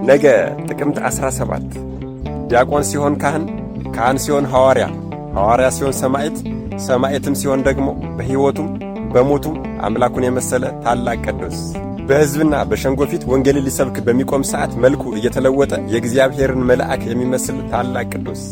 ነገ ጥቅምት 17 ዲያቆን ሲሆን ካህን፣ ካህን ሲሆን ሐዋርያ፣ ሐዋርያ ሲሆን ሰማዕት፣ ሰማዕትም ሲሆን ደግሞ በሕይወቱም በሞቱም አምላኩን የመሰለ ታላቅ ቅዱስ በሕዝብና በሸንጎ ፊት ወንጌልን ሊሰብክ በሚቆም ሰዓት መልኩ እየተለወጠ የእግዚአብሔርን መልአክ የሚመስል ታላቅ ቅዱስ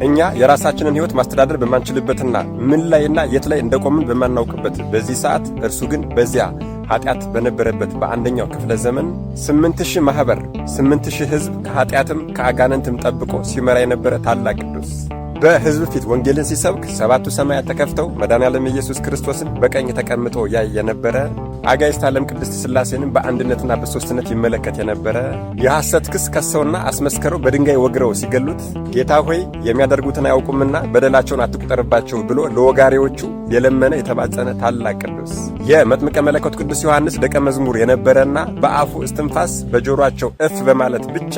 እኛ የራሳችንን ሕይወት ማስተዳደር በማንችልበትና ምን ላይና የት ላይ እንደቆምን በማናውቅበት በዚህ ሰዓት እርሱ ግን በዚያ ኃጢአት በነበረበት በአንደኛው ክፍለ ዘመን 8000 ማኅበር 8000 ሕዝብ ከኃጢአትም ከአጋንንትም ጠብቆ ሲመራ የነበረ ታላቅ ቅዱስ በሕዝብ ፊት ወንጌልን ሲሰብክ ሰባቱ ሰማያት ተከፍተው መድኃኔዓለም ኢየሱስ ክርስቶስን በቀኝ ተቀምጦ ያይ የነበረ አጋዕዝተ ዓለም ቅድስት ሥላሴንም በአንድነትና በሦስትነት ይመለከት የነበረ የሐሰት ክስ ከሰውና አስመስከረው በድንጋይ ወግረው ሲገሉት ጌታ ሆይ የሚያደርጉትን አያውቁምና በደላቸውን አትቁጠርባቸው ብሎ ለወጋሪዎቹ የለመነ የተማጸነ ታላቅ ቅዱስ የመጥምቀ መለኮት ቅዱስ ዮሐንስ ደቀ መዝሙር የነበረና በአፉ እስትንፋስ በጆሮአቸው እፍ በማለት ብቻ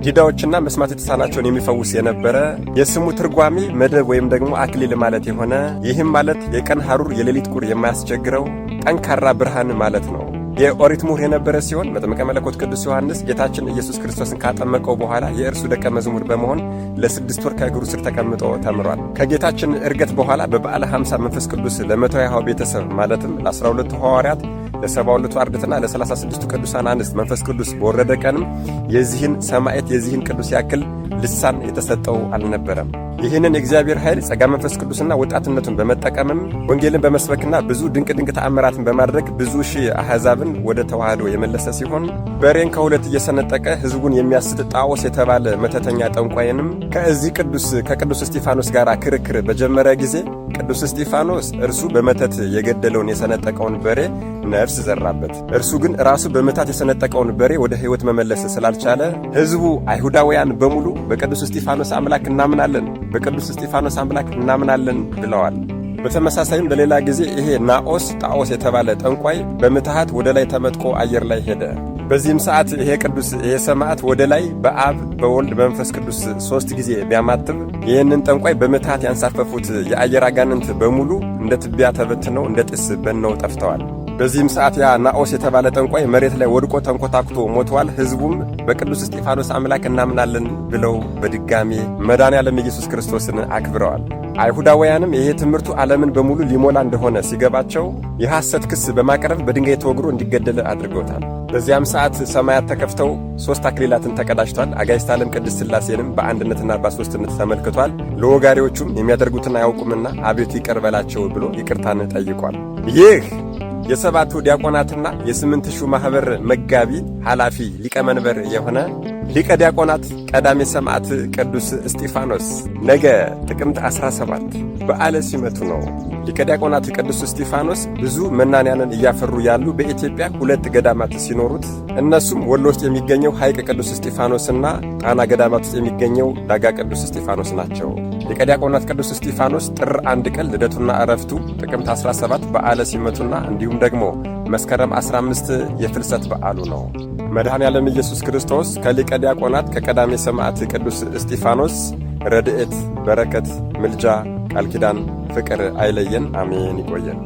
ዲዳዎችና መስማት የተሳናቸውን የሚፈውስ የነበረ የስሙ ትርጓሜ መደብ ወይም ደግሞ አክሊል ማለት የሆነ ይህም ማለት የቀን ሐሩር የሌሊት ቁር የማያስቸግረው ጠንካራ ብርሃን ማለት ነው። የኦሪት ምሁር የነበረ ሲሆን መጥምቀ መለኮት ቅዱስ ዮሐንስ ጌታችን ኢየሱስ ክርስቶስን ካጠመቀው በኋላ የእርሱ ደቀ መዝሙር በመሆን ለ6 ወር ከእግሩ ስር ተቀምጦ ተምሯል። ከጌታችን ዕርገት በኋላ በበዓለ 50 መንፈስ ቅዱስ ለ120 ቤተሰብ ማለትም ለ12 ሐዋርያት ለ72 አርድእትና ለ36 ቅዱሳን አንስት መንፈስ ቅዱስ በወረደ ቀንም የዚህን ሰማዕት የዚህን ቅዱስ ያክል ልሳን የተሰጠው አልነበረም። ይህንን የእግዚአብሔር ኃይል ጸጋ መንፈስ ቅዱስና ወጣትነቱን በመጠቀምም ወንጌልን በመስበክና ብዙ ድንቅ ተአምራትን በማድረግ ብዙ ሺህ አሕዛብን ወደ ተዋህዶ የመለሰ ሲሆን በሬን ከሁለት እየሰነጠቀ ሕዝቡን የሚያስት ጣዖስ የተባለ መተተኛ ጠንቋይንም ከቅዱስ እስጢፋኖስ ጋር ክርክር በጀመረ ጊዜ ቅዱስ እስጢፋኖስ እርሱ በመተት የገደለውን የሰነጠቀውን በሬ ነፍስ ዘራበት። እርሱ ግን ራሱ በመታት የሰነጠቀውን በሬ ወደ ሕይወት መመለስ ስላልቻለ ሕዝቡ አይሁዳውያን በሙሉ በቅዱስ እስጢፋኖስ አምላክ እናምናለን፣ በቅዱስ እስጢፋኖስ አምላክ እናምናለን ብለዋል። በተመሳሳይም በሌላ ጊዜ ይሄ ናኦስ ጣዖስ የተባለ ጠንቋይ በምትሃት ወደ ላይ ተመጥቆ አየር ላይ ሄደ። በዚህም ሰዓት ይሄ ሰማዕት ወደ ላይ በአብ በወልድ በመንፈስ ቅዱስ 3 ጊዜ ቢያማትብ ይህንን ጠንቋይ በምትሃት ያንሳፈፉት የአየር አጋንንት በሙሉ እንደ ትቢያ ተበትነው እንደ ጢስ በነው ጠፍተዋል። በዚህም ሰዓት ያ ናኦስ የተባለ ጠንቋይ መሬት ላይ ወድቆ ተንኮታኩቶ ሞቷል። ሕዝቡም በቅዱስ እስጢፋኖስ አምላክ እናምናለን ብለው በድጋሚ መድኃኔዓለም ኢየሱስ ክርስቶስን አክብረዋል። አይሁዳውያንም ይሄ ትምህርቱ ዓለምን በሙሉ ሊሞላ እንደሆነ ሲገባቸው የሐሰት ክስ በማቅረብ በድንጋይ ተወግሮ እንዲገደል አድርገውታል። በዚያም ሰዓት ሰማያት ተከፍተው 3 አክሊላትን ተቀዳጅቷል። አጋዕዝተ ዓለም ቅድስት ሥላሴንም በአንድነትና በሦስትነት ተመልክቷል። ለወጋሪዎቹም የሚያደርጉትን አያውቁምና አቤቱ ይቅር በላቸው ብሎ ይቅርታን ጠይቋል። ይህ የሰባቱ ዲያቆናትና የ8000 ማኅበር መጋቢ ኃላፊ ሊቀመንበር የሆነ ሊቀ ዲያቆናት ቀዳሜ ሰማዕት ቅዱስ እስጢፋኖስ ነገ ጥቅምት 17 በዓለ ሲመቱ ነው። ሊቀ ዲያቆናት ቅዱስ እስጢፋኖስ ብዙ መናንያንን እያፈሩ ያሉ በኢትዮጵያ 2 ገዳማት ሲኖሩት እነሱም ወሎ ውስጥ የሚገኘው ሐይቅ ቅዱስ እስጢፋኖስና ጣና ገዳማት ውስጥ የሚገኘው ዳጋ ቅዱስ እስጢፋኖስ ናቸው። ሊቀ ዲያቆናት ቅዱስ እስጢፋኖስ ጥር 1 ቀን ልደቱና ዕረፍቱ፣ ጥቅምት 17 በዓለ ሲመቱና እንዲሁም ደግሞ መስከረም 15 የፍልሰት በዓሉ ነው። መድኃኔዓለም ኢየሱስ ክርስቶስ ከሊቀ ዲያቆናት ከቀዳሜ ሰማዕት ቅዱስ እስጢፋኖስ ረድኤት፣ በረከት፣ ምልጃ፣ ቃል ኪዳን፣ ፍቅር አይለየን። አሜን። ይቆየን።